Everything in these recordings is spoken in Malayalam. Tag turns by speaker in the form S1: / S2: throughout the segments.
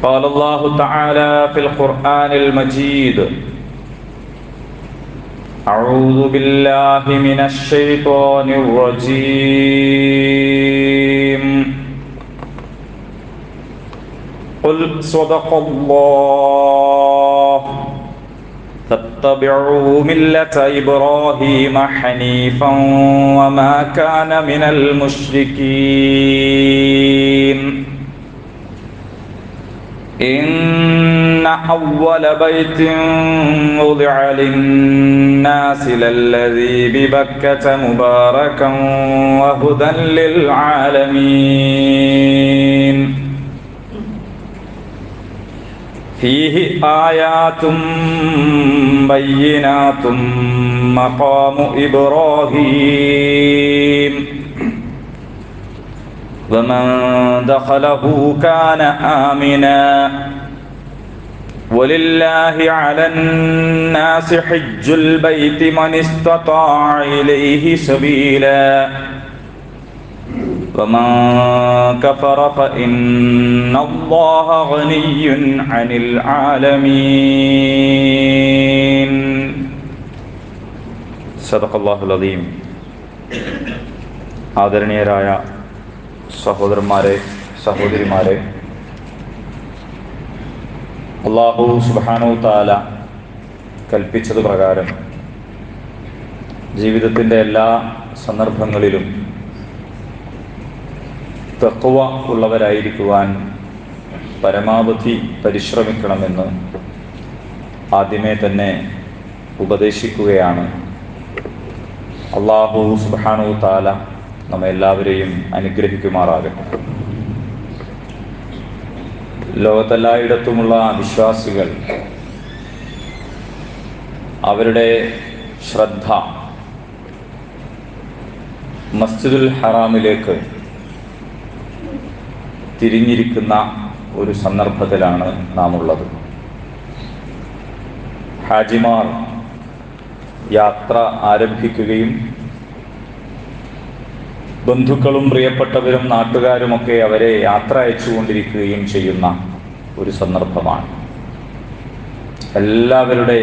S1: قال الله تعالى في القرآن المجيد: أعوذ بالله من الشيطان الرجيم. قل صدق الله فاتبعوا ملة إبراهيم حنيفا وما كان من المشركين. إن أول بيت وضع للناس للذي ببكة مباركا وهدى للعالمين فيه آيات بينات مقام إبراهيم ومن دخله كان آمنا ولله على الناس حج البيت من استطاع إليه سبيلا ومن كفر فإن الله غني عن العالمين. صدق الله العظيم. ആദരണീയരായ സഹോദരന്മാരെ, സഹോദരിമാരെ, അല്ലാഹു സുബ്ഹാനഹു തആല കൽപ്പിച്ചത് പ്രകാരം ജീവിതത്തിൻ്റെ എല്ലാ സന്ദർഭങ്ങളിലും തഖ്വ ഉള്ളവരായിരിക്കുവാൻ പരമാവധി പരിശ്രമിക്കണമെന്ന് ആദ്യമേ തന്നെ ഉപദേശിക്കുകയാണ്. അല്ലാഹു സുബ്ഹാനഹു തആല നമ്മെല്ലാവരെയും അനുഗ്രഹിക്കുമാറാകട്ടെ. ലോകത്തെല്ലായിടത്തുമുള്ള വിശ്വാസികൾ അവരുടെ ശ്രദ്ധ മസ്ജിദുൽ ഹറാമിലേക്ക് തിരിഞ്ഞിരിക്കുന്ന ഒരു സന്ദർഭത്തിലാണ് നാം ഉള്ളത്. ഹാജിമാർ യാത്ര ആരംഭിക്കുകയും ബന്ധുക്കളും പ്രിയപ്പെട്ടവരും നാട്ടുകാരുമൊക്കെ അവരെ യാത്ര അയച്ചുകൊണ്ടിരിക്കുകയും ചെയ്യുന്ന ഒരു സന്ദർഭമാണ്. എല്ലാവരുടെ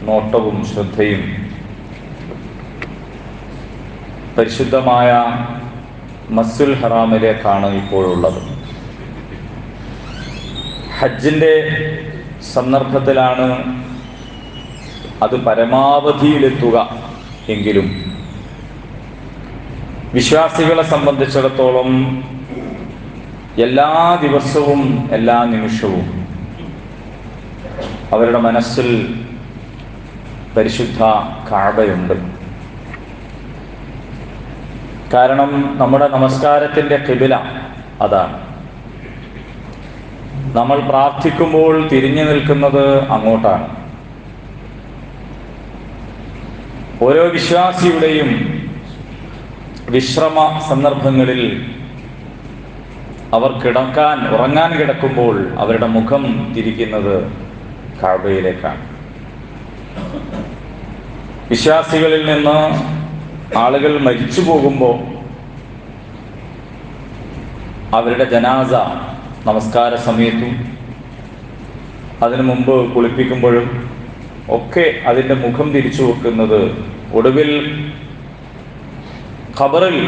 S1: നോട്ടവും ശ്രദ്ധയും പരിശുദ്ധമായ മസ്ജിദുൽ ഹറാമിലേക്കാണ് ഇപ്പോഴുള്ളത്. ഹജ്ജിൻ്റെ സന്ദർഭത്തിലാണ് അത് പരമാവധിയിലെത്തുക എങ്കിലും വിശ്വാസികളെ സംബന്ധിച്ചിടത്തോളം എല്ലാ ദിവസവും എല്ലാ നിമിഷവും അവരുടെ മനസ്സിൽ പരിശുദ്ധ കഅബയുണ്ട്. കാരണം നമ്മുടെ നമസ്കാരത്തിൻ്റെ ഖിബില അതാണ്. നമ്മൾ പ്രാർത്ഥിക്കുമ്പോൾ തിരിഞ്ഞു നിൽക്കുന്നത് അങ്ങോട്ടാണ്. ഓരോ വിശ്വാസിയുടെയും വിശ്രമ സന്ദർഭങ്ങളിൽ അവർ ഉറങ്ങാൻ കിടക്കുമ്പോൾ അവരുടെ മുഖം തിരിക്കുന്നത് കഅബയിലേക്കാണ്. വിശ്വാസികളിൽ നിന്ന് ആളുകൾ മരിച്ചു പോകുമ്പോൾ അവരുടെ ജനാസ നമസ്കാര സമയത്തും അതിനു മുമ്പ് കുളിപ്പിക്കുമ്പോഴും ഒക്കെ അതിൻ്റെ മുഖം തിരിച്ചു വെക്കുന്നത്, ഒടുവിൽ ഖബറിൽ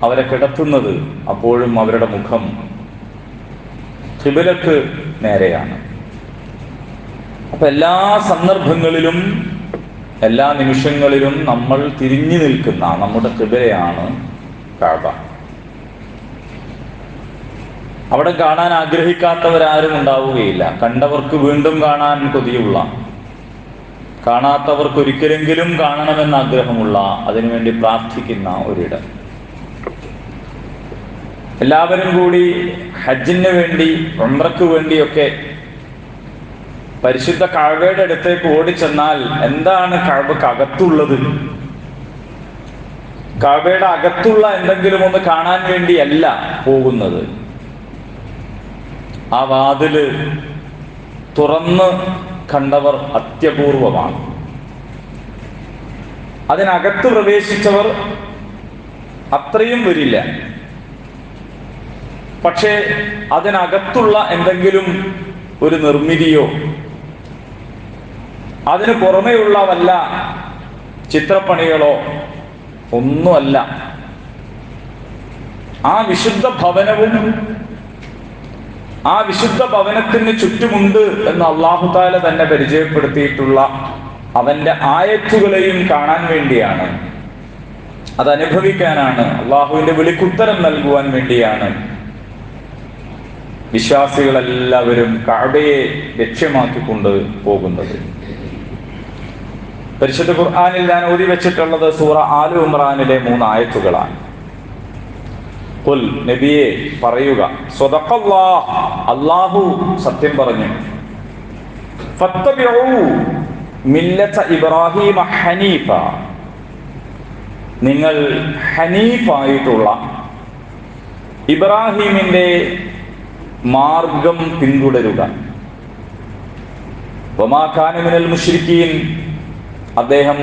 S1: അവരെ കിടത്തുന്നത് അപ്പോഴും അവരുടെ മുഖം ഖിബലക്ക് നേരെയാണ്. അപ്പൊ എല്ലാ സന്ദർഭങ്ങളിലും എല്ലാ നിമിഷങ്ങളിലും നമ്മൾ തിരിഞ്ഞു നിൽക്കുന്ന നമ്മുടെ ഖിബലയാണ് കഅബ. അവിടെ കാണാൻ ആഗ്രഹിക്കാത്തവരാരും ഉണ്ടാവുകയില്ല. കണ്ടവർക്ക് വീണ്ടും കാണാൻ കൊതിയുള്ള, കാണാത്തവർക്ക് ഒരിക്കലെങ്കിലും കാണണമെന്ന് ആഗ്രഹമുള്ള, അതിനുവേണ്ടി പ്രാർത്ഥിക്കുന്ന ഒരിടം. എല്ലാവരും കൂടി ഹജ്ജിന് വേണ്ടി, ഉംറയ്ക്ക് വേണ്ടിയൊക്കെ പരിശുദ്ധ കഅബയുടെ അടുത്തേക്ക് ഓടിച്ചെന്നാൽ എന്താണ് കഅബക്ക് അകത്തുള്ളത്? കഅബയുടെ അകത്തുള്ള എന്തെങ്കിലും ഒന്ന് കാണാൻ വേണ്ടിയല്ല പോകുന്നത്. ആ വാതില് തുറന്ന് കണ്ടവർ അത്യപൂർവമാണ്. അതിനകത്ത് പ്രവേശിച്ചവർ അത്രയും വരില്ല. പക്ഷേ അതിനകത്തുള്ള എന്തെങ്കിലും ഒരു നിർമ്മിതിയോ അതിന് പുറമെയുള്ള വല്ല ചിത്രപ്പണികളോ ഒന്നുമല്ല. ആ വിശുദ്ധ ഭവനവും ആ വിശുദ്ധ ഭവനത്തിന് ചുറ്റുമുണ്ട് എന്ന് അല്ലാഹു തആല തന്നെ പരിചയപ്പെടുത്തിയിട്ടുള്ള അവന്റെ ആയത്തുകളെയും കാണാൻ വേണ്ടിയാണ്, അതനുഭവിക്കാനാണ്, അള്ളാഹുവിന്റെ വിളിക്കുത്തരം നൽകുവാൻ വേണ്ടിയാണ് വിശ്വാസികളെല്ലാവരും കഅബയെ ലക്ഷ്യമാക്കിക്കൊണ്ട് പോകുന്നത്. പരിശുദ്ധ ഖുർആനിൽ ഞാൻ ഓതി വെച്ചിട്ടുള്ളത് സൂറ ആല ഇംറാനിലെ 3 ആയത്തുകളാണ്. ഖുൽ, നബിയെ പറയുക, സ്വദഖല്ലാഹ്, അല്ലാഹു സത്യം പറഞ്ഞു. ഫത്തബിഉ മില്ലത ഇബ്രാഹീമ ഹനീഫ, നിങ്ങൾ ഹനീഫായിട്ടുള്ള ഇബ്രാഹീമിന്റെ മാർഗം പിന്തുടരുക. വമാ കാന മിനൽ മുശ്രിക്കീൻ, അദ്ദേഹം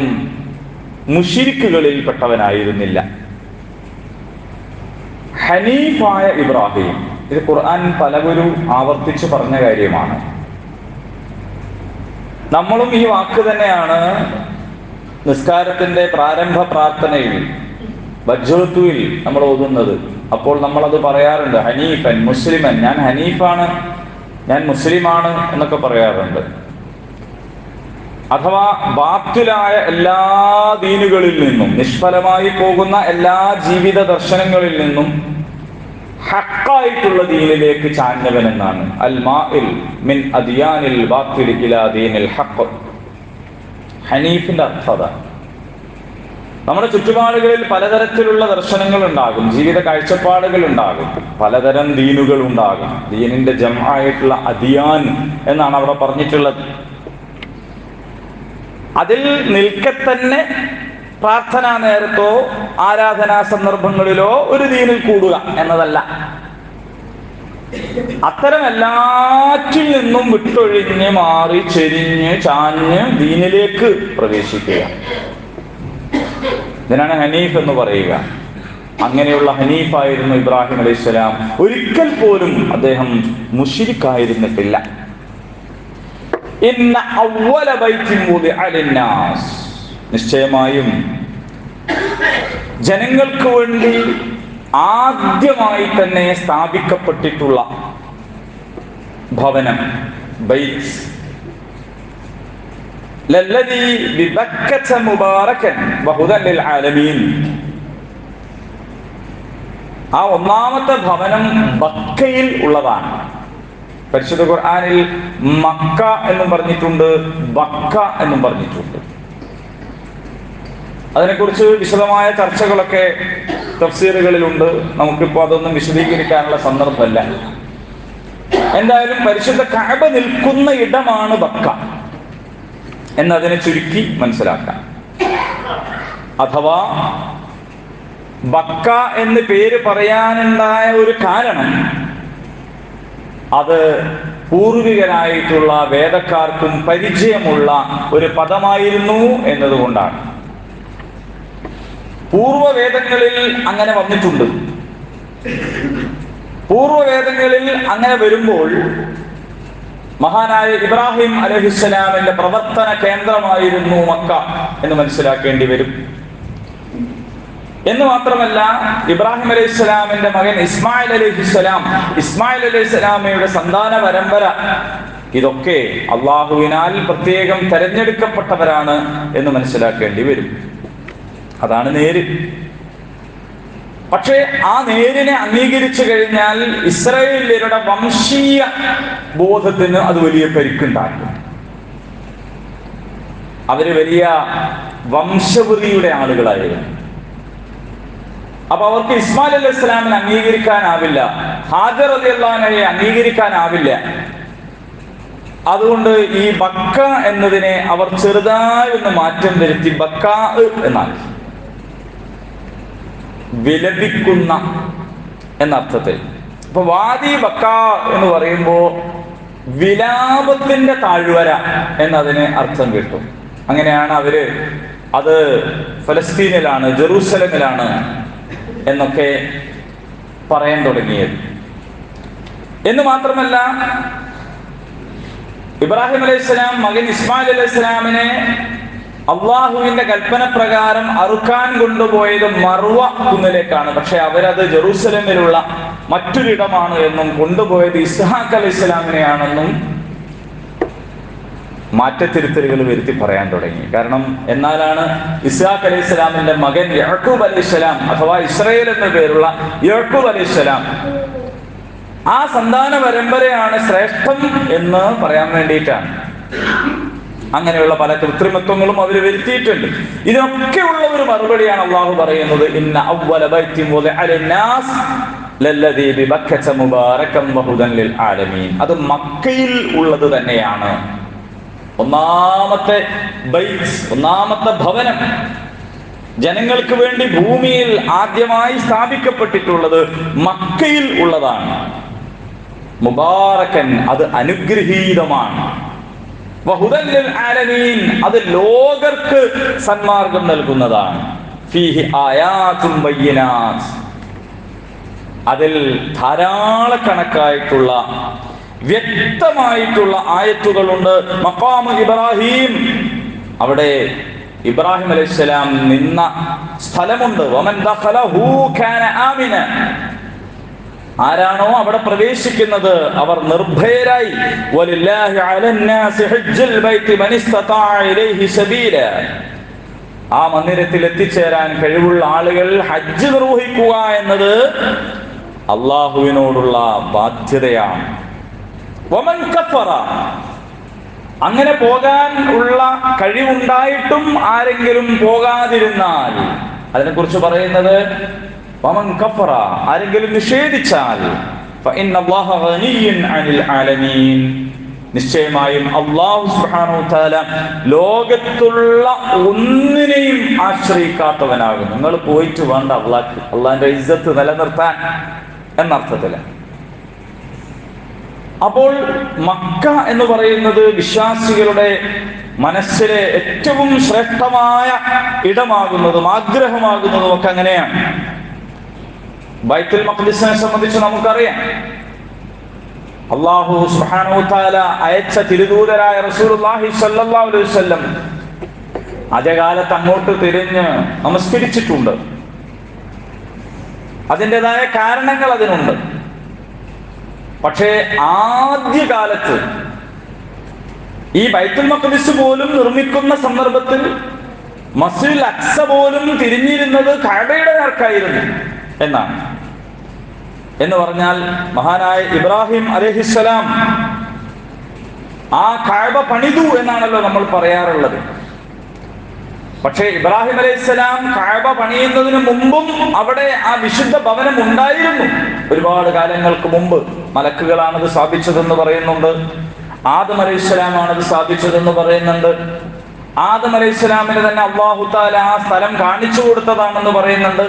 S1: മുശ്രിക്കുകളിൽ പെട്ടവനായിരുന്നില്ല. ഹനീഫായ ഇബ്രാഹിം, ഇത് ഖുർആൻ പലവരും ആവർത്തിച്ച് പറഞ്ഞ കാര്യമാണ്. നമ്മളും ഈ വാക്ക് തന്നെയാണ് നിസ്കാരത്തിന്റെ പ്രാരംഭ പ്രാർത്ഥനയിൽ വജ്ഹത്തുൽ നമ്മൾ ഓതുന്നത്. അപ്പോൾ നമ്മളത് പറയാറുണ്ട്, ഹനീഫൻ മുസ്ലിമൻ, ഞാൻ ഹനീഫാണ്, ഞാൻ മുസ്ലിമാണ് എന്നൊക്കെ പറയാറുണ്ട്. അഥവാ ബാത്തിലായ എല്ലാ ദീനുകളിൽ നിന്നും, നിഷ്ഫലമായി പോകുന്ന എല്ലാ ജീവിത ദർശനങ്ങളിൽ നിന്നും ഹക്കായിട്ടുള്ള ദീനിലേക്ക് ചാഞ്ഞവൻ എന്നാണ്. അൽ മാഇൽ മിൻ അദിയാനിൽ ബാത്തിൽ ഇലാ ദീനിൽ ഹഖ്. ഹനീഫിന്റെ അർത്ഥത, നമ്മുടെ ചുറ്റുപാടുകളിൽ പലതരത്തിലുള്ള ദർശനങ്ങൾ ഉണ്ടാകും, ജീവിത കാഴ്ചപ്പാടുകൾ ഉണ്ടാകും, പലതരം ദീനുകൾ ഉണ്ടാകും. ദീനിന്റെ ജംആയിട്ടുള്ള അദിയാൻ എന്നാണ് അവിടെ പറഞ്ഞിട്ടുള്ളത്. അതിൽ നിൽക്കെ തന്നെ പ്രാർത്ഥനാ നേരത്തോ ആരാധനാ സന്ദർഭങ്ങളിലോ ഒരു ദീനിൽ കൂടുക എന്നതല്ല. അത്തരം എല്ലാറ്റിൽ നിന്നും വിട്ടൊഴിഞ്ഞ് മാറി ചെരിഞ്ഞ് ചാഞ്ഞ് ദീനിലേക്ക് പ്രവേശിക്കുക, ഇതിനാണ് ഹനീഫ് എന്ന് പറയുക. അങ്ങനെയുള്ള ഹനീഫായിരുന്നു ഇബ്രാഹിം അലൈഹിസ്സലാം. ഒരിക്കൽ പോലും അദ്ദേഹം മുശ്രിക്കായിരുന്നിട്ടില്ല. ഇന്ന അവ്വല ബൈത്തിൻ വുദിഅ ലിന്നാസ്, നിശ്ചയമായും ജനങ്ങൾക്ക് വേണ്ടി ആദ്യമായി തന്നെ സ്ഥാപിക്കപ്പെട്ടിട്ടുള്ള ഭവനം, ബൈത്ത്, ലല്ലദീ ബിബക്കത മുബാറകൻ വഹുദൻ ലിൽ ആലമീൻ, ആ ഒന്നാമത്തെ ഭവനം ബക്കയിൽ ഉള്ളതാണ്. പരിശുദ്ധ ഖുർആനിൽ മക്ക എന്നും പറഞ്ഞിട്ടുണ്ട്, ബക്ക എന്നും പറഞ്ഞിട്ടുണ്ട്. അതിനെക്കുറിച്ച് വിശദമായ ചർച്ചകളൊക്കെ തഫ്സീറുകളിലുണ്ട്. നമുക്കിപ്പോൾ അതൊന്നും വിശദീകരിക്കാനുള്ള സന്ദർഭമല്ല. എന്തായാലും പരിശുദ്ധ കഅബ നിൽക്കുന്ന ഇടമാണ് ബക്ക എന്നതിനെ ചുരുക്കി മനസ്സിലാക്കാം. അഥവാ ബക്ക എന്ന് പേര് പറയാനുണ്ടായ ഒരു കാരണം അത് പൂർവികരായിട്ടുള്ള വേദക്കാർക്കും പരിചയമുള്ള ഒരു പദമായിരുന്നു എന്നതുകൊണ്ടാണ്. പൂർവവേദങ്ങളിൽ അങ്ങനെ വന്നിട്ടുണ്ട്. പൂർവവേദങ്ങളിൽ അങ്ങനെ വരുമ്പോൾ മഹാനായ ഇബ്രാഹിം അലൈഹിസ്സലാമിന്റെ പ്രവർത്തന കേന്ദ്രമായിരുന്നു മക്ക എന്ന് മനസ്സിലാക്കേണ്ടി വരും. എന്ന് മാത്രമല്ല, ഇബ്രാഹിം അലൈഹിസ്സലാമിന്റെ മകൻ ഇസ്മായിൽ അലൈഹിസ്സലാമയുടെ സന്താന പരമ്പര, ഇതൊക്കെ അള്ളാഹുവിനാൽ പ്രത്യേകം തെരഞ്ഞെടുക്കപ്പെട്ടവരാണ് എന്ന് മനസ്സിലാക്കേണ്ടി വരും. അതാണ് നേര്. പക്ഷേ ആ നേരിനെ അംഗീകരിച്ചു കഴിഞ്ഞാൽ ഇസ്രായേല്യരുടെ വംശീയ ബോധത്തിന് അത് വലിയ പരിക്കുണ്ടാക്കും. അവര് വലിയ വംശവൃതിയുടെ ആളുകളായിരുന്നു. അപ്പൊ അവർക്ക് ഇസ്മായിൽ അലൈഹിസ്സലാമിനെ അംഗീകരിക്കാനാവില്ല, ഹാജർ റളിയല്ലാഹു അൻഹയെ അംഗീകരിക്കാനാവില്ല. അതുകൊണ്ട് ഈ ബക്ക എന്നതിനെ അവർ ചെറുതായി ഒന്ന് മാറ്റം വരുത്തി ബക്ക എന്നാക്കി, വിലപിക്കുന്ന എന്നർത്ഥത്തിൽ. അപ്പൊ വാദി ബക്ക എന്ന് പറയുമ്പോ വിലാപത്തിന്റെ താഴ്വര എന്നതിന് അർത്ഥം കിട്ടും. അങ്ങനെയാണ് അവര് അത് ഫലസ്തീനിലാണ്, ജെറൂസലമിലാണ് എന്നൊക്കെ പറയാൻ തുടങ്ങിയത്. എന്ന് മാത്രമല്ല, ഇബ്രാഹിം അലൈഹിസ്സലാം മകൻ ഇസ്മായിൽ അലൈഹിസ്സലാമിനെ അള്ളാഹുവിന്റെ കൽപ്പന പ്രകാരം അറുക്കാൻ കൊണ്ടുപോയത് മർവ കുന്നിലേക്കാണ്. പക്ഷെ അവരത് ജെറൂസലമിലുള്ള മറ്റൊരിടമാണ് എന്നും കൊണ്ടുപോയത് ഇസ്ഹാഖ് അലൈഹിസ്സലാമിനെയാണെന്നും മാറ്റത്തിരുത്തലുകൾ വരുത്തി പറയാൻ തുടങ്ങി. കാരണം എന്നാലാണ് ഇസ്ഹാഖ് അലൈഹിസ്സലാമിന്റെ മകൻ യാക്കൂബ് അലൈഹിസ്സലാം അഥവാ ഇസ്രായേൽ എന്ന പേരുള്ള യാക്കൂബ് അലൈഹിസ്സലാം, ആ സന്താന പരമ്പരയാണ് ശ്രേഷ്ഠം എന്ന് പറയാൻ വേണ്ടിയിട്ടാണ് അങ്ങനെയുള്ള പല കൃത്രിമത്വങ്ങളും അവർ വരുത്തിയിട്ടുണ്ട്. ഇതിനൊക്കെയുള്ള ഒരു മറുപടിയാണ് അള്ളാഹു പറയുന്നത്, ഇന്ന അവ്വല ബൈത്തിൻ വുദിഅ ലിന്നാസ് ലല്ലദീ ബിബക്കത മുബാറകൻ വഹുദൻ ലിൽ ആലമീൻ. അത് മക്കയിൽ ഉള്ളത് തന്നെയാണ്. ഒന്നാമത്തെ ബൈത്ത്, ഒന്നാമത്തെ ഭവനം ജനങ്ങൾക്ക് വേണ്ടി ഭൂമിയിൽ ആദ്യമായി സ്ഥാപിക്കപ്പെട്ടിട്ടുള്ളത് മക്കയിൽ ഉള്ളതാണ്. മുബാറകൻ, അത് അനുഗ്രഹീതമാണ്. വഹുദൻ ലിൽ ആലമീൻ, അത് ലോകർക്ക് സന്മാർഗം നൽകുന്നതാണ്. ഫീഹി ആയാതും ബയ്യിനാത്ത്, അതിൽ ധാരാളക്കണക്കായിട്ടുള്ള വ്യക്തമായിട്ടുള്ള ആയത്തുകളുണ്ട്. മഖാമു ഇബ്രാഹിം, അവിടെ ഇബ്രാഹിം അലൈഹിസ്സലാം നിന്ന സ്ഥലമുണ്ട്. വമൻ ദഖലഹു കാന ആമിന, ആരാണോ അവിടെ പ്രവേശിക്കുന്നത് അവർ നിർഭയരായി. വലില്ലാഹി അലന്നാസി ഹജ്ജുൽ ബൈത്തി മൻ ഇസ്തതാഅ ഇലൈഹി സബീല, ആ മന്ദിരത്തിൽ എത്തിച്ചേരാൻ കഴിവുള്ള ആളുകൾ ഹജ്ജ് നിർവഹിക്കുക എന്നത് അള്ളാഹുവിനോടുള്ള ബാധ്യതയാണ്. വമൻ കഫറ, അങ്ങനെ പോകാൻ ഉള്ള കഴിവുണ്ടായിട്ടും ആരെങ്കിലും പോകാതിരുന്നാൽ, അതിനെക്കുറിച്ച് പറയുന്നത് വമൻ കഫറ, ആരെങ്കിലും നിഷേധിച്ചാൽ, ഫഇന്നല്ലാഹ ഗനിയ്യുൻ അനിൽ ആലമീൻ, നിശ്ചയമായും അല്ലാഹു സുബ്ഹാനഹു വതആല ലോകത്തുള്ള ഒന്നിനെയും ആശ്രയിക്കാത്തവനാകും. നിങ്ങൾ പോയിട്ട് വേണ്ട അള്ളാഹിന്റെ ഇസ്സത്ത് നിലനിർത്താൻ എന്നർത്ഥത്തില്. അപ്പോൾ മക്ക എന്ന് പറയുന്നത് വിശ്വാസികളുടെ മനസ്സിലെ ഏറ്റവും ശ്രേഷ്ഠമായ ഇടമാകുന്നതും ആഗ്രഹമാകുന്നതും ഒക്കെ അങ്ങനെയാണ്. ബൈത്തുൽ മഖ്ദിസിനെ സംബന്ധിച്ച് നമുക്കറിയാം, അല്ലാഹു സുബ്ഹാനഹു വതആല അയച്ച തിരുദൂതരായ റസൂലുള്ളാഹി സ്വല്ലല്ലാഹു അലൈഹി വസല്ലം ആദ്യകാലത്ത് അങ്ങോട്ട് തിരിഞ്ഞ് നമസ്കരിച്ചിട്ടുണ്ട്. അതിൻ്റെതായ കാരണങ്ങൾ അതിനുണ്ട്. പക്ഷേ ആദ്യകാലത്ത് ഈ ബൈത്തുൽ മഖ്ദിസ് പോലും നിർമ്മിക്കുന്ന സന്ദർഭത്തിൽ മസ്ജിദുൽ അഖ്സ പോലും തിരിഞ്ഞിരുന്നത് കഅബയുടെ നേർക്കായിരുന്നു എന്നാണ്. എന്ന് പറഞ്ഞാൽ മഹാനായ ഇബ്രാഹിം അലൈഹിസ്സലാം ആ കഅബ പണിതു എന്നാണല്ലോ നമ്മൾ പറയാറുള്ളത്. പക്ഷേ ഇബ്രാഹിം അലൈഹിസ്സലാം കഅബ പണിയുന്നതിന് മുമ്പും അവിടെ ആ വിശുദ്ധ ഭവനം ഉണ്ടായിരുന്നു. ഒരുപാട് കാലങ്ങൾക്ക് മുമ്പ് മലക്കുകളാണത് സ്ഥാപിച്ചതെന്ന് പറയുന്നുണ്ട്. ആദം അലൈഹിസ്സലാമാണത് സ്ഥാപിച്ചതെന്ന് പറയുന്നുണ്ട്. ആദം അലൈഹിസ്സലാമിന് തന്നെ അല്ലാഹു തആല ആ സ്ഥലം കാണിച്ചു കൊടുത്തതാണെന്ന് പറയുന്നുണ്ട്.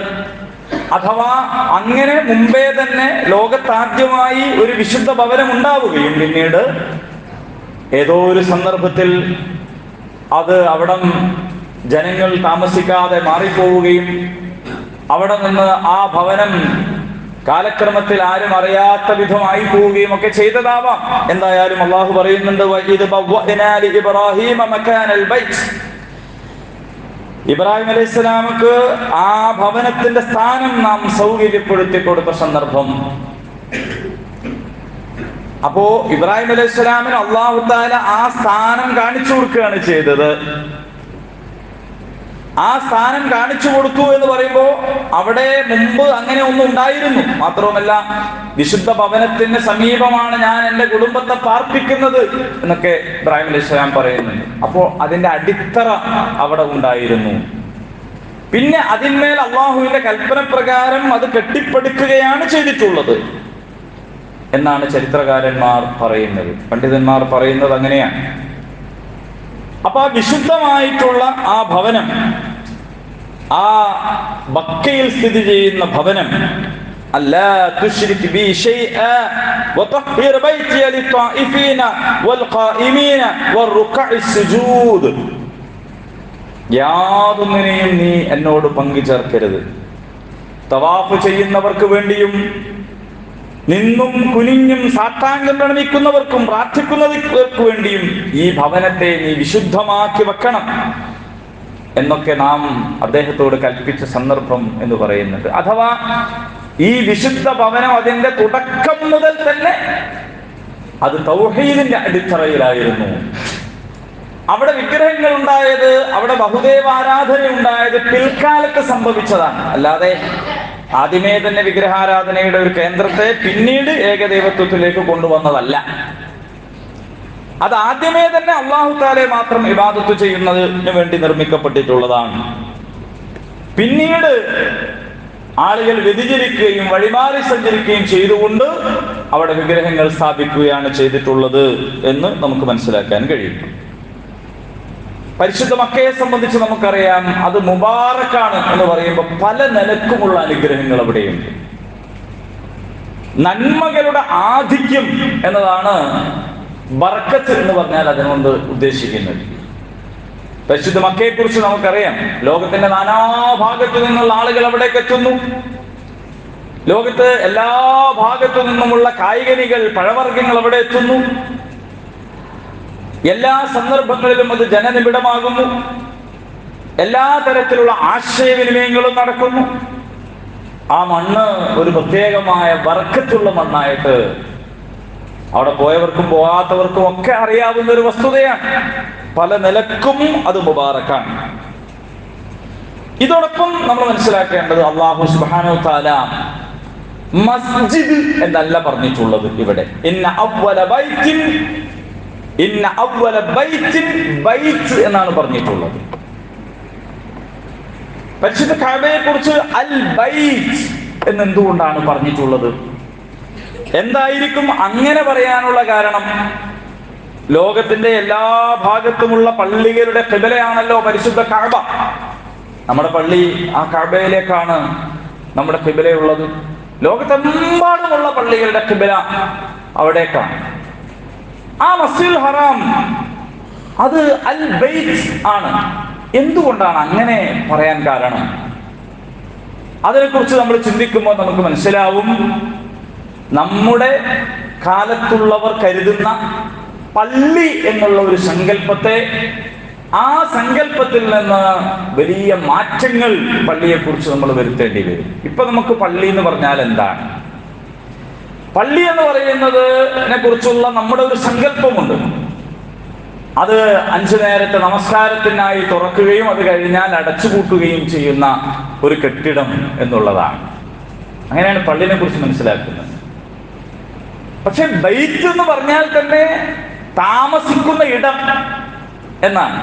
S1: അഥവാ അങ്ങനെ മുമ്പേ തന്നെ ലോകത്താദ്യമായി ഒരു വിശുദ്ധ ഭവനം ഉണ്ടാവുകയും പിന്നീട് ഏതോ ഒരു സന്ദർഭത്തിൽ അത് അവിടം ജനങ്ങൾ താമസിക്കാതെ മാറിപ്പോവുകയും അവിടെ നിന്ന് ആ ഭവനം കാലക്രമത്തിൽ ആരും അറിയാത്ത വിധമായി പോവുകയും ഒക്കെ ചെയ്തതാവാം. എന്തായാലും അള്ളാഹു പറയുന്നുണ്ട്, ഇബ്രാഹിം അലൈഹിസ്സലാമക്ക് ആ ഭവനത്തിന്റെ സ്ഥാനം നാം സൗകര്യപ്പെടുത്തി കൊടുത്ത സന്ദർഭം. അപ്പോ ഇബ്രാഹിം അലൈഹിസ്സലാമിന് അല്ലാഹു തആല ആ സ്ഥാനം കാണിച്ചു കൊടുക്കുകയാണ് ചെയ്തത്. ആ സ്ഥാനം കാണിച്ചു കൊടുത്തു എന്ന് പറയുമ്പോ അവിടെ മുമ്പ് അങ്ങനെ ഒന്നും ഉണ്ടായിരുന്നു. മാത്രവുമല്ല വിശുദ്ധ ഭവനത്തിന് സമീപമാണ് ഞാൻ എൻ്റെ കുടുംബത്തെ പാർപ്പിക്കുന്നത് എന്നൊക്കെ ഇബ്രാഹിം അലൈഹിസ്സലാം പറയുന്നുണ്ട്. അപ്പോൾ അതിന്റെ അടിത്തറ അവിടെ ഉണ്ടായിരുന്നു. പിന്നെ അതിന്മേൽ അള്ളാഹുവിന്റെ കൽപ്പന പ്രകാരം അത് കെട്ടിപ്പടുക്കുകയാണ് ചെയ്തിട്ടുള്ളത് എന്നാണ് ചരിത്രകാരന്മാർ പറയുന്നത്, പണ്ഡിതന്മാർ പറയുന്നത് അങ്ങനെയാണ്. അപ്പൊ ആ വിശുദ്ധമായിട്ടുള്ള ആ ഭവനം, ആ മക്കയിൽ സ്ഥിതി ചെയ്യുന്ന ഭവനം, അല്ലാ തുശ്രിക് ബി ശൈഅ വതഹ്ഹിർ ബൈതിയ ലിത്വാഇഫീന വൽഖായിമീന വറുക്അഇസ് സുജൂദ്, യാതൊന്നിനെയും നീ എന്നോട് പങ്കു ചേർക്കരുത്. തവാഫ് ചെയ്യുന്നവർക്ക് വേണ്ടിയും നിന്നും കുനിഞ്ഞും സാഷ്ടാംഗം പ്രണമിക്കുന്നവർക്കും പ്രാർത്ഥിക്കുന്നവർക്ക് വേണ്ടിയും ഈ ഭവനത്തെ നീ വിശുദ്ധമാക്കി വെക്കണം എന്നൊക്കെ നാം അദ്ദേഹത്തോട് കൽപ്പിച്ച സന്ദർഭം എന്ന് പറയുന്നത്. അഥവാ ഈ വിശുദ്ധ ഭവനം അതിന്റെ തുടക്കം മുതൽ തന്നെ അത് തൗഹീദിന്റെ അടിത്തറയിലായിരുന്നു. അവിടെ വിഗ്രഹങ്ങൾ ഉണ്ടായത്, അവിടെ ബഹുദേവാരാധന ഉണ്ടായത് പിൽക്കാലത്ത് സംഭവിച്ചതാണ്. അല്ലാതെ ആദ്യമേ തന്നെ വിഗ്രഹാരാധനയുടെ ഒരു കേന്ദ്രത്തെ പിന്നീട് ഏകദൈവത്വത്തിലേക്ക് കൊണ്ടുവന്നതല്ല. അത് ആദ്യമേ തന്നെ അല്ലാഹു തആലയെ മാത്രം ഇബാദത്ത് ചെയ്യുന്നതിന് വേണ്ടി നിർമ്മിക്കപ്പെട്ടിട്ടുള്ളതാണ്. പിന്നീട് ആളുകൾ വ്യതിചരിക്കുകയും വഴിമാറി സഞ്ചരിക്കുകയും ചെയ്തുകൊണ്ട് അവിടെ വിഗ്രഹങ്ങൾ സ്ഥാപിക്കുകയാണ് ചെയ്തിട്ടുള്ളത് എന്ന് നമുക്ക് മനസ്സിലാക്കാൻ കഴിയും. പരിശുദ്ധ മക്കയെ സംബന്ധിച്ച് നമുക്കറിയാം, അത് മുബാറക്കാണ് എന്ന് പറയുമ്പോൾ പല നിലക്കുമുള്ള അനുഗ്രഹങ്ങൾ അവിടെയുണ്ട്. നന്മകളുടെ ആധിക്യം എന്നതാണ് ബർക്കത്ത് എന്ന് പറഞ്ഞാൽ അതുകൊണ്ട് ഉദ്ദേശിക്കുന്നത്. പരിശുദ്ധ മക്കയെ കുറിച്ച് നമുക്കറിയാം, ലോകത്തിന്റെ നാനാഭാഗത്തു നിന്നുള്ള ആളുകൾ അവിടേക്ക് എത്തുന്നു. ലോകത്ത് എല്ലാ ഭാഗത്തു നിന്നുമുള്ള കായികനികൾ, പഴവർഗ്ഗങ്ങൾ അവിടെ എത്തുന്നു. എല്ലാ സന്ദർഭങ്ങളിലും അത് ജനനിബിഡമാകുന്നു. എല്ലാ തരത്തിലുള്ള ആശയവിനിമയങ്ങളും നടക്കുന്നു. ആ മണ്ണ് ഒരു പ്രത്യേകമായ ബർക്കത്തുള്ള മണ്ണായിട്ട് അവിടെ പോയവർക്കും പോകാത്തവർക്കും ഒക്കെ അറിയാവുന്ന ഒരു വസ്തുതയാണ്. പല നിലക്കും അത് മുബാറക്കാണ്. ഇതോടൊപ്പം നമ്മൾ മനസ്സിലാക്കേണ്ടത്, അല്ലാഹു സുബ്ഹാനഹു വ തആല മസ്ജിദ് എന്നല്ല പറഞ്ഞിട്ടുള്ളത്. ഇവിടെ ഇന്ന അവ്വല ബൈത്തിൻ ബൈത്ത് എന്നാണ് പറഞ്ഞിട്ടുള്ളത്. പരിശുദ്ധ കഅബയെ കുറിച്ച് അൽ ബൈത്ത് എന്നെന്തുകൊണ്ടാണ് പറഞ്ഞിട്ടുള്ളത്? എന്തായിരിക്കും അങ്ങനെ പറയാനുള്ള കാരണം? ലോകത്തിന്റെ എല്ലാ ഭാഗത്തുമുള്ള പള്ളികളുടെ ഖിബലയാണല്ലോ പരിശുദ്ധ കഅബ. നമ്മുടെ പള്ളി ആ കഅബയിലേക്കാണ് നമ്മുടെ ഖിബലയുള്ളത്. ലോകത്തെമ്പാടുമുള്ള പള്ളികളുടെ ഖിബല അവിടേക്കാണ്. ആ മസ്ജിദുൽ ഹറാം അത് അൽ ബൈത്ത് ആണ്. എന്തുകൊണ്ടാണ് അങ്ങനെ പറയാൻ കാരണം? അതിനെക്കുറിച്ച് നമ്മൾ ചിന്തിക്കുമ്പോൾ നമുക്ക് മനസ്സിലാവും, നമ്മുടെ കാലത്തുള്ളവർ കരുതുന്ന പള്ളി എന്നുള്ള ഒരു സങ്കല്പത്തെ, ആ സങ്കല്പത്തിൽ നിന്ന് വലിയ മാറ്റങ്ങൾ പള്ളിയെക്കുറിച്ച് നമ്മൾ വരുത്തേണ്ടി വരും. ഇപ്പൊ നമുക്ക് പള്ളി എന്ന് പറഞ്ഞാൽ എന്താണ്? പള്ളി എന്ന് പറയുന്നതിനെ കുറിച്ചുള്ള നമ്മുടെ ഒരു സങ്കല്പമുണ്ട്. അത് 5 നേരത്തെ നമസ്കാരത്തിനായി തുറക്കുകയും അത് കഴിഞ്ഞാൽ അടച്ചുപൂട്ടുകയും ചെയ്യുന്ന ഒരു കെട്ടിടം എന്നുള്ളതാണ്. അങ്ങനെയാണ് പള്ളിനെ കുറിച്ച് മനസ്സിലാക്കുന്നത്. പക്ഷെ ബൈത്ത് എന്ന് പറഞ്ഞാൽ തന്നെ താമസിക്കുന്ന ഇടം എന്നാണ്.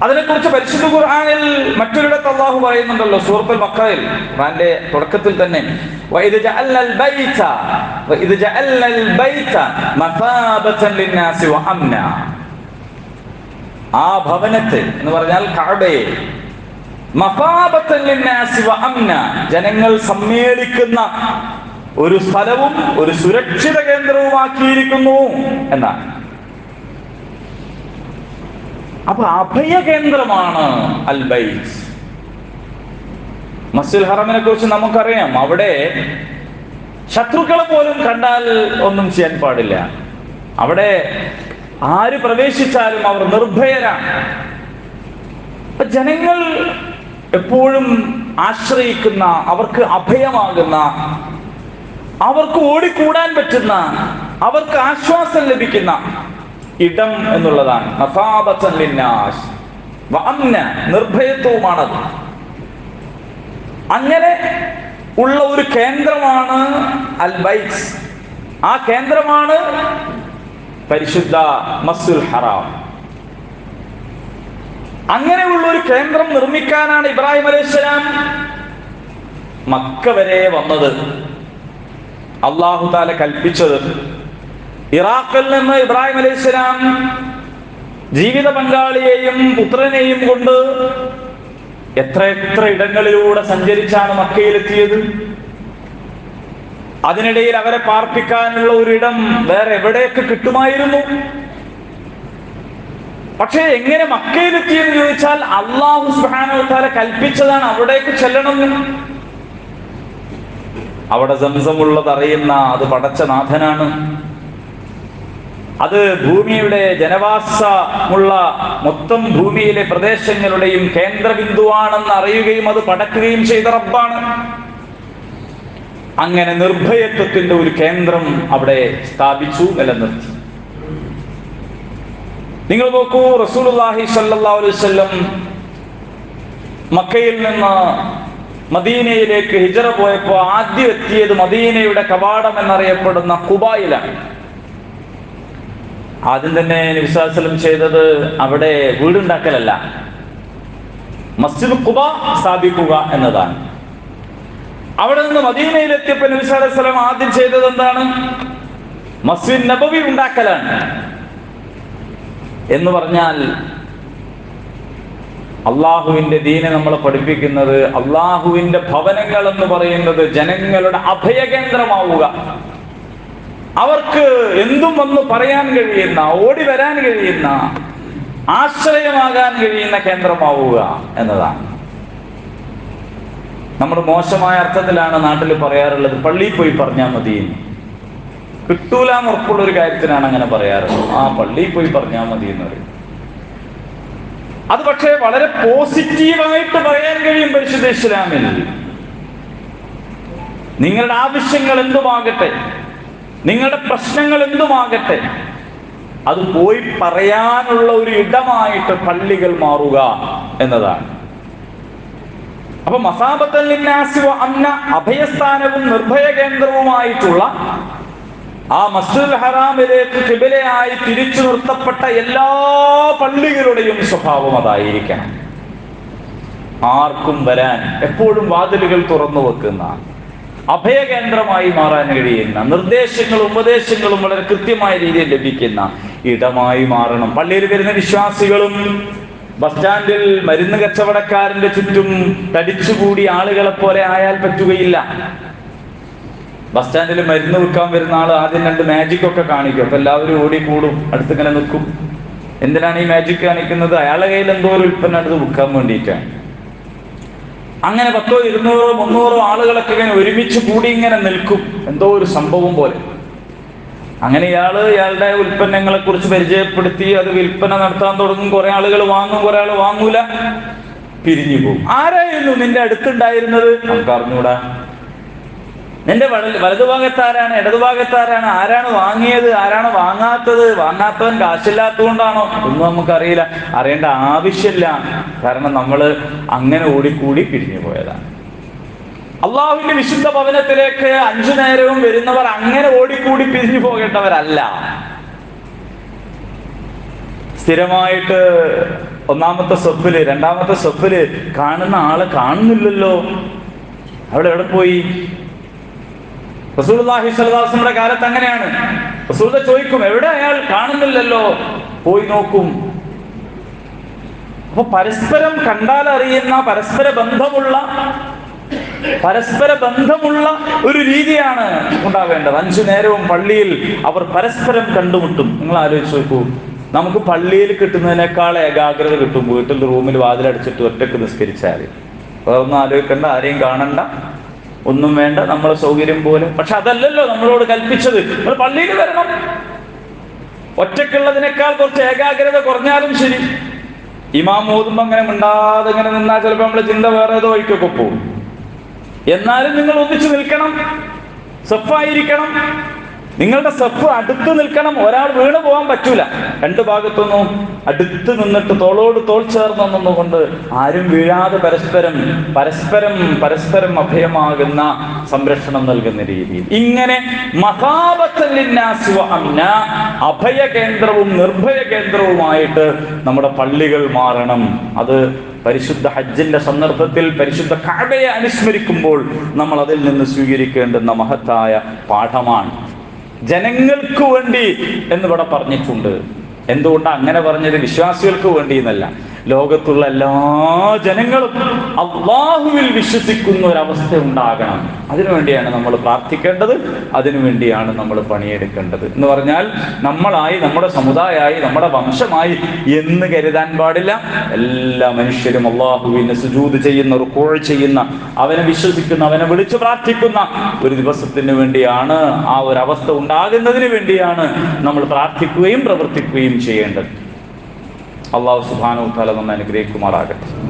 S1: അതിനെക്കുറിച്ച് പരിശുദ്ധ ഖുർആനിൽ മറ്റൊരിടത്ത് അല്ലാഹു പറയുന്നുണ്ടല്ലോ, സൂറത്തുൽ ബഖറയിൽ, ഖുർആന്റെ തുടക്കത്തിൽ തന്നെ, വഇദ് ജഅൽനൽ ബൈത മസാബതൻ ലിന്നാസി വഅംന. ആ ഭവനത്തെ എന്ന് പറഞ്ഞാൽ കഅബയെ, മസാബതൻ ലിന്നാസി വഅംന, ജനങ്ങൾ സമ്മേളിക്കുന്ന ഒരു സ്ഥലവും ഒരു സുരക്ഷിത കേന്ദ്രവുമാക്കിയിരിക്കുന്നു എന്നാണ്. അപ്പൊ അഭയകേന്ദ്രമാണ് അൽ ബൈത്ത്. മസ്ജിദുൽ ഹറമിനെ കുറിച്ച് നമുക്കറിയാം, അവിടെ ശത്രുക്കളെ പോലും കണ്ടാൽ ഒന്നും ചെയ്യാൻ പാടില്ല. അവിടെ ആര് പ്രവേശിച്ചാലും അവർ നിർഭയരാണ്. ജനങ്ങൾ എപ്പോഴും ആശ്രയിക്കുന്ന, അവർക്ക് അഭയമാകുന്ന, അവർക്ക് ഓടിക്കൂടാൻ പറ്റുന്ന, അവർക്ക് ആശ്വാസം ലഭിക്കുന്ന ഇടം എന്നുള്ളതാണ്. മസാബതൻ ലിന്നാസ് വഅംന, നിർഭയത്വമാണത്. അങ്ങനെ ഉള്ള ഒരു കേന്ദ്രമാണ് അൽ ബൈത്ത്. ആ കേന്ദ്രമാണ് പരിശുദ്ധ മസ്ജിദുൽ ഹറാം. അങ്ങനെയുള്ള ഒരു കേന്ദ്രം നിർമ്മിക്കാനാണ് ഇബ്രാഹിം അലൈഹിസ്സലാം മക്ക വരെ വന്നത്. അല്ലാഹു തആല കൽപ്പിച്ചത്, ഇറാഖിൽ നിന്ന് ഇബ്രാഹിം അലൈഹിസ്സലാം ജീവിത പങ്കാളിയെയും പുത്രനെയും കൊണ്ട് എത്ര ഇടങ്ങളിലൂടെ സഞ്ചരിച്ചാണ് മക്കയിലെത്തിയത്. അതിനിടയിൽ അവരെ പാർപ്പിക്കാനുള്ള ഒരിടം വേറെ എവിടെയൊക്കെ കിട്ടുമായിരുന്നു. പക്ഷേ എങ്ങനെ മക്കയിലെത്തിയെന്ന് ചോദിച്ചാൽ അല്ലാഹു സുബ്ഹാനഹു വ തആല കൽപ്പിച്ചതാണ് അവിടേക്ക് ചെല്ലണമെന്ന്. അവിടെ സംസമുള്ളത് അറിയുന്ന അത് പടച്ച നാഥനാണ്. അത് ഭൂമിയുടെ ജനവാസമുള്ള മൊത്തം ഭൂമിയിലെ പ്രദേശങ്ങളുടെയും കേന്ദ്രബിന്ദുവാണെന്ന് അറിയുകയും അത് പടക്കുകയും ചെയ്ത റബ്ബാണ്. അങ്ങനെ നിർഭയത്വത്തിന്റെ ഒരു കേന്ദ്രം അവിടെ സ്ഥാപിച്ചു, നിലനിർത്തി. നിങ്ങൾ നോക്കൂ, റസൂലുള്ളാഹി സ്വല്ലല്ലാഹു അലൈഹി വസല്ലം മക്കയിൽ നിന്ന് മദീനയിലേക്ക് ഹിജറ പോയപ്പോൾ ആദ്യം എത്തിയത് മദീനയുടെ കവാടം എന്നറിയപ്പെടുന്ന ഖുബായിലാണ്. ആദ്യം തന്നെ നബി സല്ലല്ലാഹു അലൈഹി വസല്ലം ചെയ്തത് അവിടെ വീടുണ്ടാക്കലല്ല, മസ്ജിദ് ഖുബ സ്ഥാപിക്കുക എന്നതാണ്. അവിടെ നിന്ന് മദീനയിലെത്തിയപ്പോൾ നബി സല്ലല്ലാഹു അലൈഹി വസല്ലം ആദ്യം ചെയ്തത് എന്താണ്? മസ്ജിദ് നബവി ഉണ്ടാക്കലാണ്. എന്ന് പറഞ്ഞാൽ അള്ളാഹുവിന്റെ ദീനെ നമ്മളെ പഠിപ്പിക്കുന്നത്, അള്ളാഹുവിന്റെ ഭവനങ്ങൾ എന്ന് പറയുന്നത് ജനങ്ങളുടെ അഭയകേന്ദ്രമാവുക, അവർക്ക് എന്തും വന്ന് പറയാൻ കഴിയുന്ന, ഓടി വരാൻ കഴിയുന്ന, ആശ്രയമാകാൻ കഴിയുന്ന കേന്ദ്രമാവുക എന്നതാണ്. നമ്മൾ മോശമായ അർത്ഥത്തിലാണ് നാട്ടിൽ പറയാറുള്ളത്, പള്ളിയിൽ പോയി പറഞ്ഞാൽ മതി. കിട്ടൂല എന്ന് ഉറപ്പുള്ള ഒരു കാര്യത്തിനാണ് അങ്ങനെ പറയാറുള്ളത്. ആ പള്ളിയിൽ പോയി പറഞ്ഞാൽ മതി എന്ന് പറയും. അത് പക്ഷേ വളരെ പോസിറ്റീവായിട്ട് പറയാൻ കഴിയും പരിശുദ്ധ ഇസ്ലാമിൽ. നിങ്ങളുടെ ആവശ്യങ്ങൾ എന്തുമാകട്ടെ, നിങ്ങളുടെ പ്രശ്നങ്ങൾ എന്തുമാകട്ടെ, അത് പോയി പറയാനുള്ള ഒരു ഇടമായിട്ട് പള്ളികൾ മാറുക എന്നതാണ്. അപ്പൊ മസാബത്തൽ ലിന്നാസി വ അംന, അഭയസ്ഥാനവും നിർഭയ കേന്ദ്രവുമായിട്ടുള്ള ആ മസ്ജിദുൽ ഹറാമിലേക്ക് ഖിബലയായി തിരിച്ചു നിർത്തപ്പെട്ട എല്ലാ പള്ളികളുടെയും സ്വഭാവം അതായിരിക്കണം. ആർക്കും വരാൻ എപ്പോഴും വാതിലുകൾ തുറന്നു വെക്കുന്ന, അഭയകേന്ദ്രമായി മാറാൻ കഴിയുന്ന, നിർദ്ദേശങ്ങളും ഉപദേശങ്ങളും വളരെ കൃത്യമായ രീതിയിൽ ലഭിക്കുന്ന ഇടമായി മാറണം. പള്ളിയിൽ വരുന്ന വിശ്വാസികളും ബസ് സ്റ്റാൻഡിൽ മരുന്ന് കച്ചവടക്കാരന്റെ ചുറ്റും തടിച്ചുകൂടി ആളുകളെ പോലെ ആയാൽ പറ്റുകയില്ല. ബസ് സ്റ്റാൻഡിൽ മരുന്ന് വിൽക്കാൻ വരുന്ന ആൾ ആദ്യം 2 മാജിക് ഒക്കെ കാണിക്കും. അപ്പൊ എല്ലാവരും ഓടിക്കൂടും, അടുത്തിങ്ങനെ നിൽക്കും. എന്തിനാണ് ഈ മാജിക് കാണിക്കുന്നത്? അയാളുടെ കയ്യിൽ എന്തോ ഒരു ഉൽപ്പന്നം അടുത്ത് വിൽക്കാൻ വേണ്ടിയിട്ടാണ്. അങ്ങനെ 100, 200, 300 ആളുകളൊക്കെ ഇങ്ങനെ ഒരുമിച്ച് കൂടി ഇങ്ങനെ നിൽക്കും, എന്തോ ഒരു സംഭവം പോലെ. അങ്ങനെ ഇയാളുടെ ഉൽപ്പന്നങ്ങളെ കുറിച്ച് പരിചയപ്പെടുത്തി അത് വിൽപ്പന നടത്താൻ തുടങ്ങും. കുറെ ആളുകൾ വാങ്ങും, കുറെ ആൾ വാങ്ങൂല, പിരിഞ്ഞു പോകും. ആരായിരുന്നു നിന്റെ അടുത്തുണ്ടായിരുന്നത്? നമുക്ക് അറിഞ്ഞൂടാ. നിന്റെ വലതുഭാഗത്താരാണ്, ഇടതുഭാഗത്താരാണ്, ആരാണ് വാങ്ങിയത്, ആരാണ് വാങ്ങാത്തത്, വാങ്ങാത്തവൻ കാശില്ലാത്തതുകൊണ്ടാണോ? ഒന്നും നമുക്കറിയില്ല, അറിയേണ്ട ആവശ്യമില്ല. കാരണം നമ്മൾ അങ്ങനെ ഓടിക്കൂടി പിരിഞ്ഞു പോയതാണ്. അള്ളാഹുവിന്റെ വിശുദ്ധ ഭവനത്തിലേക്ക് 5 നേരവും വരുന്നവർ അങ്ങനെ ഓടിക്കൂടി പിരിഞ്ഞു പോകേണ്ടവരല്ല. സ്ഥിരമായിട്ട് 1ാമത്തെ സഫില് 2ാമത്തെ സഫില് കാണുന്ന ആളെ കാണുന്നില്ലല്ലോ, അവിടെ എവിടെ പോയി? റസൂലുള്ളാഹി സ്വല്ലല്ലാഹു അലൈഹി വസല്ലമയുടെ കാലത്ത് അങ്ങനെയാണ്. റസൂൽ ചോദിക്കും, എവിടെ അയാൾ? കാണുന്നില്ലല്ലോ. പോയി നോക്കും. അപ്പൊ പരസ്പരം കണ്ടാൽ അറിയുന്ന, പരസ്പര ബന്ധമുള്ള ഒരു രീതിയാണ് ഉണ്ടാവേണ്ടത്. 5 നേരവും പള്ളിയിൽ അവർ പരസ്പരം കണ്ടുമുട്ടും. നിങ്ങൾ ആലോചിച്ച് നോക്കൂ, നമുക്ക് പള്ളിയിൽ കിട്ടുന്നതിനേക്കാൾ ഏകാഗ്രത കിട്ടും വീട്ടിൽ റൂമിൽ വാതിലടച്ചിട്ട് ഒറ്റക്ക് നിസ്കരിച്ചാൽ. അതൊന്നും ആലോചിക്കണ്ട, ആരെയും കാണണ്ട, ഒന്നും വേണ്ട, നമ്മളെ സൗകര്യം പോലെ. പക്ഷെ അതല്ലല്ലോ നമ്മളോട് കൽപ്പിച്ചത്. നമ്മൾ പള്ളിയിൽ വരണം. ഒറ്റക്കുള്ളതിനേക്കാൾ കുറച്ച് ഏകാഗ്രത കുറഞ്ഞാലും ശരി. ഇമാം ഓതുമ്പോ അങ്ങനെ മിണ്ടാതെ ഇങ്ങനെ നിന്നാൽ ചിലപ്പോൾ നമ്മളെ ചിന്ത വേറെ ഏതോ വഴിക്കൊക്കെ പോകും. എന്നാലും നിങ്ങൾ ഒന്നിച്ചു നിൽക്കണം, സഫായിരിക്കണം. നിങ്ങളുടെ സഫ് അടുത്ത് നിൽക്കണം. ഒരാൾ വീണ് പോകാൻ പറ്റൂല. 2 ഭാഗത്തൊന്നും അടുത്ത് നിന്നിട്ട് തോളോട് തോൾ ചേർന്ന് നിന്നുകൊണ്ട് ആരും വീഴാതെ പരസ്പരം അഭയമാകുന്ന സംരക്ഷണം നൽകുന്ന രീതിയിൽ ഇങ്ങനെ മസാബത്തൽ ലിന്നാസി വ അംന, അഭയ കേന്ദ്രവും നിർഭയ കേന്ദ്രവുമായിട്ട് നമ്മുടെ പള്ളികൾ മാറണം. അത് പരിശുദ്ധ ഹജ്ജിന്റെ സന്ദർഭത്തിൽ പരിശുദ്ധ കഅബയെ അനുസ്മരിക്കുമ്പോൾ നമ്മൾ അതിൽ നിന്ന് സ്വീകരിക്കേണ്ടുന്ന മഹത്തായ പാഠമാണ്. ജനങ്ങൾക്ക് വേണ്ടി എന്നിവിടെ പറഞ്ഞിട്ടുണ്ട്. എന്തുകൊണ്ടാണ് അങ്ങനെ പറഞ്ഞത്? വിശ്വാസികൾക്ക് വേണ്ടി എന്നല്ല, ലോകത്തുള്ള എല്ലാ ജനങ്ങളും അള്ളാഹുവിൽ വിശ്വസിക്കുന്ന ഒരവസ്ഥ ഉണ്ടാകണം. അതിനുവേണ്ടിയാണ് നമ്മൾ പ്രാർത്ഥിക്കേണ്ടത്, അതിനുവേണ്ടിയാണ് നമ്മൾ പണിയെടുക്കേണ്ടത്. എന്ന് പറഞ്ഞാൽ നമ്മളായി, നമ്മുടെ സമുദായമായി, നമ്മുടെ വംശമായി എന്ന് കരുതാൻ പാടില്ല. എല്ലാ മനുഷ്യരും അള്ളാഹുവിനെ സുജൂദ് ചെയ്യുന്ന, റുക്കൂ ചെയ്യുന്ന, അവനെ വിശ്വസിക്കുന്ന, അവനെ വിളിച്ചു പ്രാർത്ഥിക്കുന്ന ഒരു ദിവസത്തിന് വേണ്ടിയാണ്, ആ ഒരു അവസ്ഥ ഉണ്ടാകുന്നതിന് വേണ്ടിയാണ് നമ്മൾ പ്രാർത്ഥിക്കുകയും പ്രവർത്തിക്കുകയും ചെയ്യേണ്ടത്. അല്ലാഹു സുബ്ഹാനഹു വ തആല നമ്മെ അനുഗ്രഹിക്കുമാറാകട്ടെ.